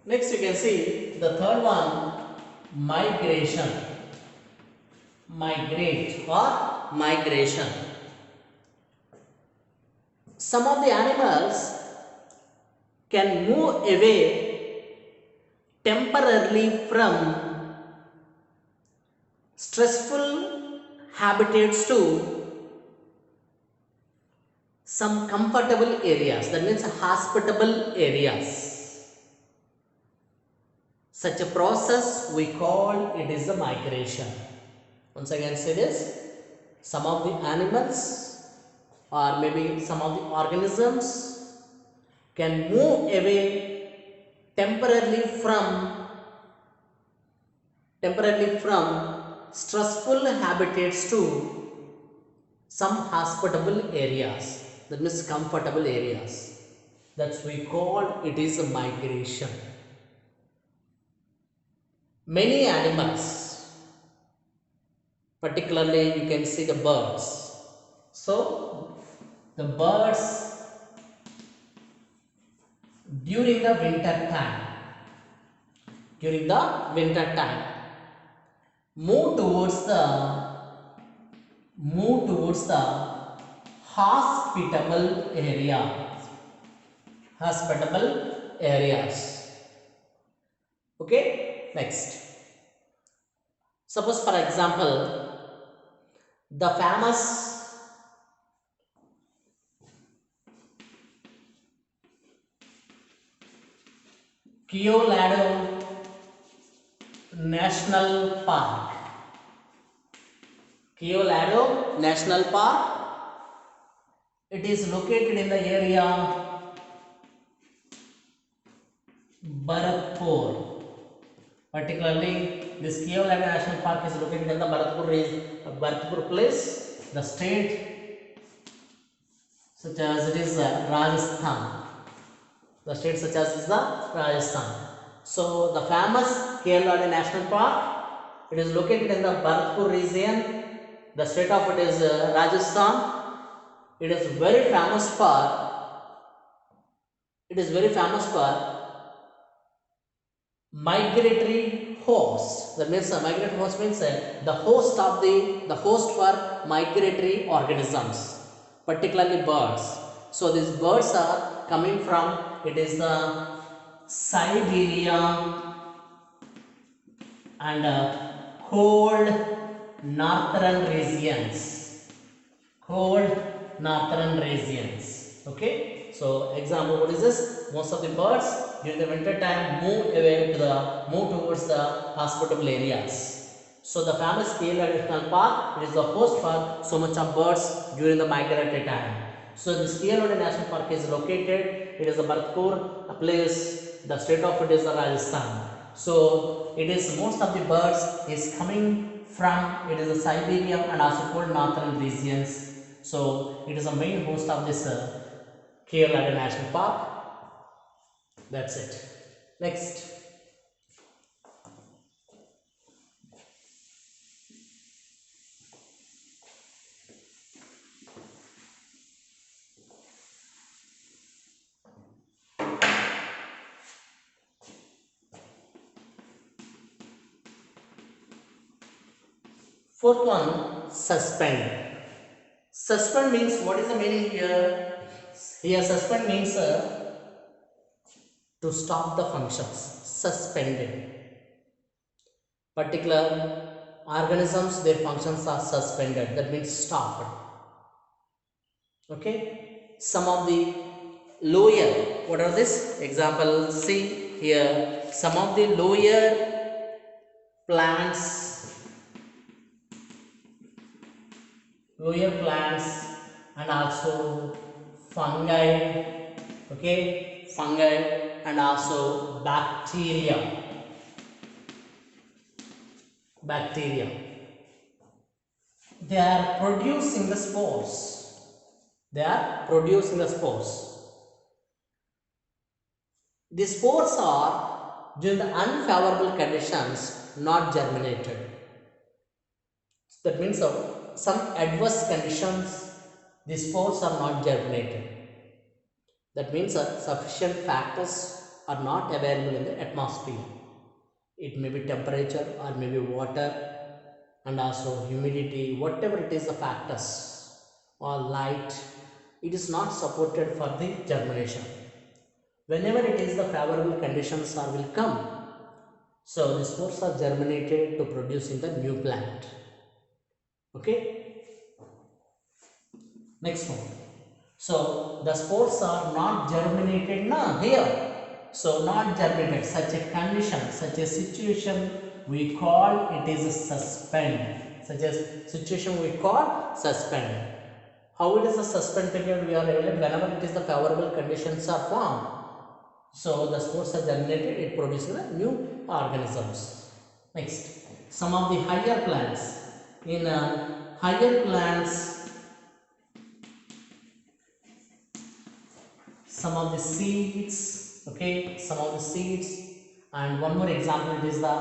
Next you can see the third one, migration. Migrate or migration. Some of the animals can move away temporarily from stressful habitats to some comfortable areas, that means hospitable areas. Such a process we call it is a migration. Once again say this, some of the animals or maybe some of the organisms can move away temporarily from stressful habitats to some hospitable areas, that means comfortable areas. That's we call it is a migration. Many animals, particularly you can see the birds. So the birds during the winter time move towards the hospitable areas. Okay, next. Suppose for example, the famous Colorado National Park. Colorado National Park. It is located in the area Bharatpur. Particularly, this Colorado National Park is located in the Bharatpur place, the state such as it is Rajasthan. The state such as is the Rajasthan. So the famous Colorado National Park, it is located in the Bharatpur region. The state of it is Rajasthan. It is very famous for migratory host. That means migratory host means the host for migratory organisms, particularly birds. So these birds are coming from, it is the Siberia and cold northern regions. Okay, so example, what is this? Most of the birds during the winter time move towards the hospitable areas. So the famous Colorado National Park, it is the host for so much of birds during the migratory time. So this Colorado National Park is located, it is a Bharatpur place, the state of it is the Rajasthan. So it is most of the birds is coming from, it is the Siberia and also cold northern regions. So it is a main host of this Colorado National Park. That's it. Next. Fourth one, suspend. Suspend means, what is the meaning here? Here suspend means to stop the functions. Suspended. Particular organisms, their functions are suspended. That means stopped. Okay. Some of the lower, what are this? Example, see here. Some of the lower plants and also fungi, okay, fungi and also bacteria, they are producing the spores. The spores are, during the unfavorable conditions, not germinated. That means some adverse conditions, the spores are not germinated. That means sufficient factors are not available in the atmosphere. It may be temperature or maybe water and also humidity, whatever it is the factors, or light, it is not supported for the germination. Whenever it is the favorable conditions are will come, so the spores are germinated to produce in the new plant. Okay, next one. So the spores are not germinated now here. So not germinated, such a condition, such a situation we call it is a suspend. Such a situation we call suspend. How it is a suspend period we are available whenever it is the favorable conditions are formed. So the spores are germinated, it produces the new organisms. Next, some of the higher plants. In higher plants, some of the seeds, okay, some of the seeds, and one more example, it is the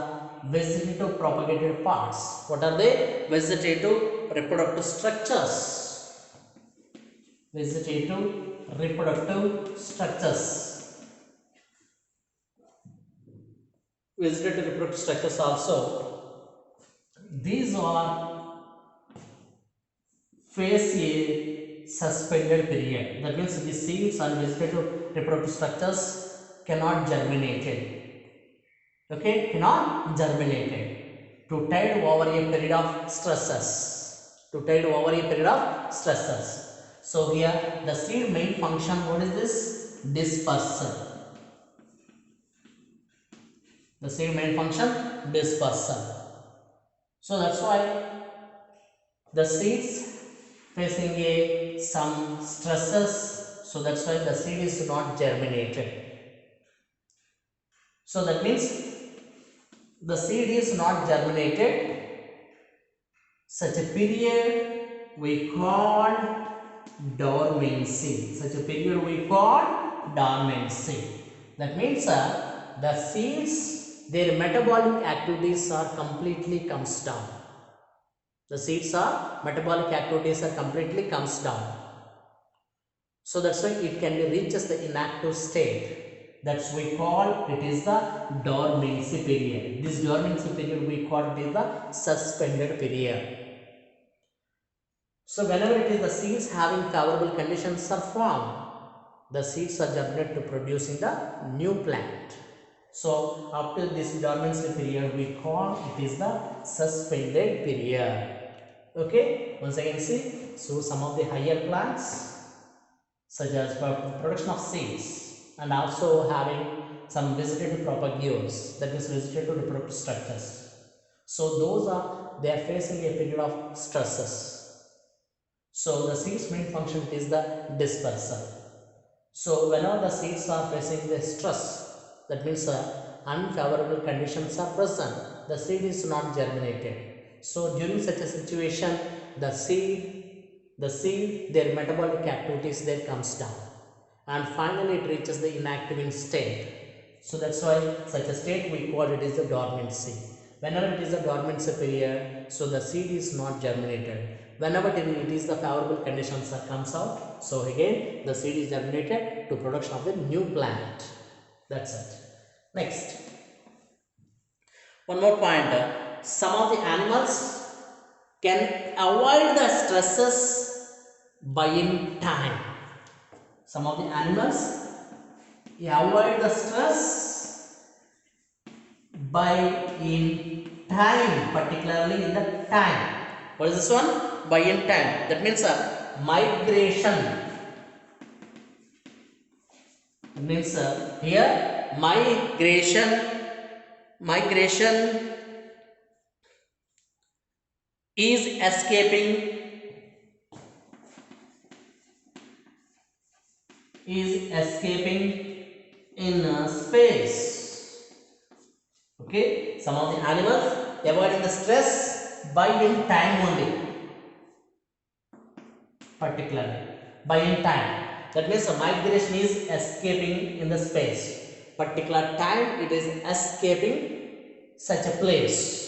vegetative propagated parts. What are they? Vegetative reproductive structures. Vegetative reproductive structures. Vegetative reproductive structures also, these are face a suspended period. That means the seeds and vegetative reproductive structures cannot germinate. Okay, cannot germinate to tide over a period of stresses. To tide over a period of stresses. So here the seed main function, what is this? Dispersal. The seed main function, dispersal. So that's why the seeds facing some stresses, so that's why the seed is not germinated. So that means the seed is not germinated, such a period we call dormancy. Such a period we call dormancy. That means the seeds, their metabolic activities are completely comes down. The seeds are metabolic activities are completely comes down. So that's why it can be reaches the inactive state. That's we call it is the dormancy period. This dormancy period we call it is the suspended period. So whenever it is the seeds having favorable conditions are formed, the seeds are germinated to producing the new plant. So after this dormancy period we call it is the suspended period. Okay, once again see, so some of the higher plants, such as for production of seeds and also having some vegetative propagules, that is vegetative reproductive structures. So those are, they are facing a period of stresses. So the seeds main function is the dispersal. So whenever the seeds are facing the stress, that means unfavorable conditions are present, the seed is not germinated. So during such a situation, the seed, their metabolic activities there comes down, and finally it reaches the inactive state. So that's why such a state we call it is the dormancy. Whenever it is a dormancy period, so the seed is not germinated. Whenever it is the favorable conditions that comes out, so again the seed is germinated to production of the new plant. That's it. Next, one more point. Some of the animals can avoid the stresses buying time. Some of the animals avoid the stress by in time, particularly in the time. What is this one? By in time. That means migration. It means here migration is escaping in space. Okay, some of the animals avoiding the stress by in time only, particularly by in time. That means migration is escaping in the space, particular time it is escaping such a place.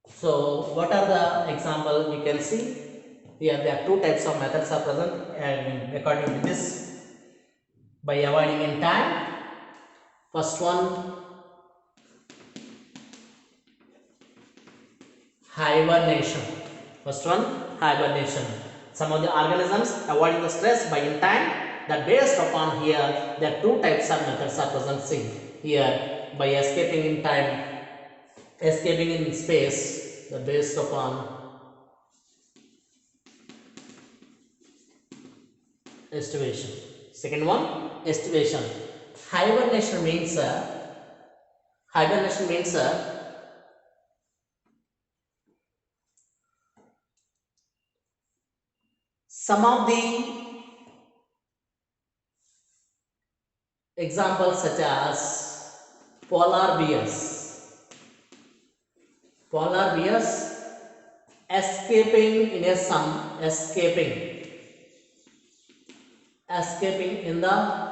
So what are the example? You can see here there are two types of methods are present, and according to this, by avoiding in time First one, hibernation. First one, hibernation. Some of the organisms avoiding the stress by in time, that based upon here there are two types of methods are present. See here, by escaping in time, escaping in space, that based upon estivation. Second one, estivation. Hibernation means hibernation means some of the examples such as polar bears. Polar bears escaping in a escaping in the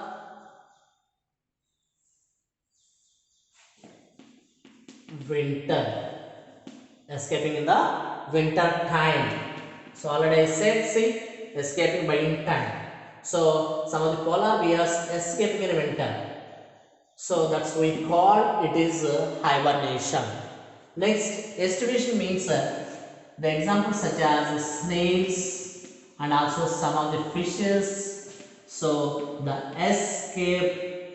winter, escaping in the winter time. So already I said, see, escaping by in time. So some of the polar bears escaping in winter, so that's we call it is hibernation. Next, estivation means the examples such as snails and also some of the fishes. So the escape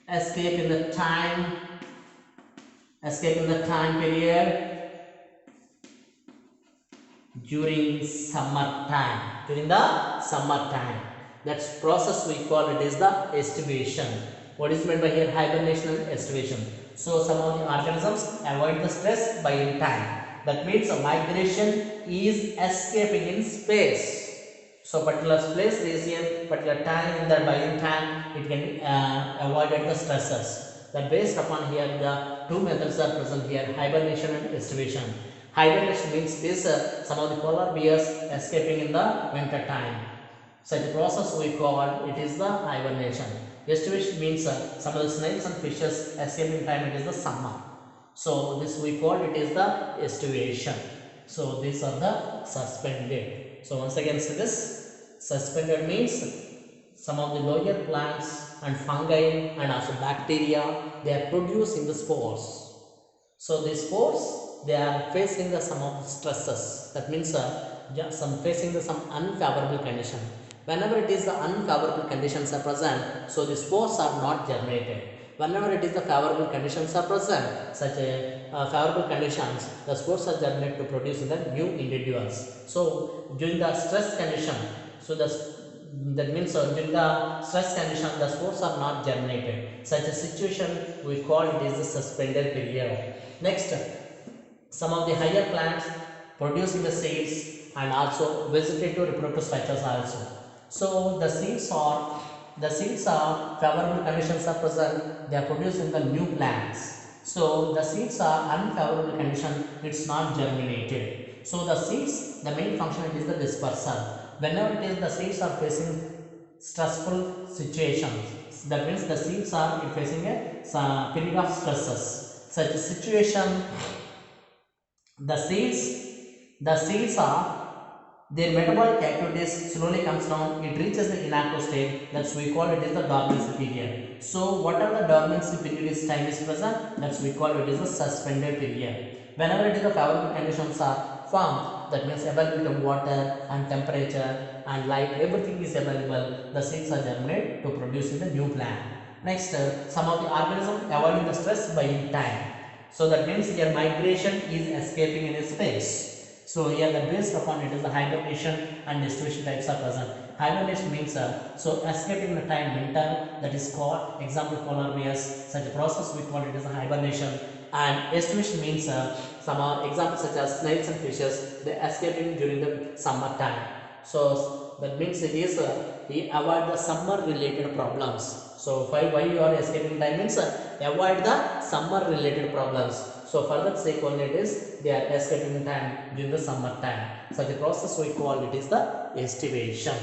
in the time, escape in the time period during summertime. During the summertime, that's process we call it is the estivation. What is meant by here? Hibernation and estivation. So some of the organisms avoid the stress by in time. That means a migration is escaping in space. So particular place, region, particular time, in that by in time it can avoided the stresses. That based upon here the two methods are present here, hibernation and estivation. Hibernation means this some of the polar bears escaping in the winter time. Such a process we call it is the hibernation. Estivation means some of the snails and fishes escaping time, it is the summer. So this we call it is the estivation. So these are the suspended. So once again, see this suspended means some of the lower plants and fungi and also bacteria, they are producing the spores. So these spores, they are facing the some of the stresses. That means some facing the some unfavorable condition. Whenever it is the unfavorable conditions are present, so the spores are not germinated. Whenever it is the favorable conditions are present, such a favorable conditions, the spores are germinated to produce the new individuals. So during the stress condition, so that means during the stress condition, the spores are not germinated. Such a situation we call it is the suspended period. Next, some of the higher plants producing the seeds and also vegetative reproductive structures also. So the seeds are favorable conditions are present, they are producing the new plants. So the seeds are unfavorable condition, it's not germinated. So the seeds, the main function is the dispersal. Whenever it is the seeds are facing stressful situations, that means the seeds are facing a period of stresses. Such a situation, the seeds are their metabolic activities slowly comes down, it reaches the inactive state, that's we call it is the dormancy period. So whatever the dormancy period is time is present, that's we call it is the suspended period. Whenever it is the favorable conditions are formed, that means availability of water and temperature and light, everything is available, the seeds are germinated to produce the new plant. Next, some of the organisms avoiding the stress by in time. So that means their migration is escaping in space. So here the based upon it is the hibernation and estivation types are present. Hibernation means so escaping the time winter, that is called example polar bears. Such a process we call it as a hibernation. And estivation means some examples such as snails and fishes, they escaping during the summer time. So that means it is we avoid the summer related problems. So why you are escaping time means avoid the summer related problems. So for that sake only it is they are escaping time during the summer time. Such a process we call it is the estivation.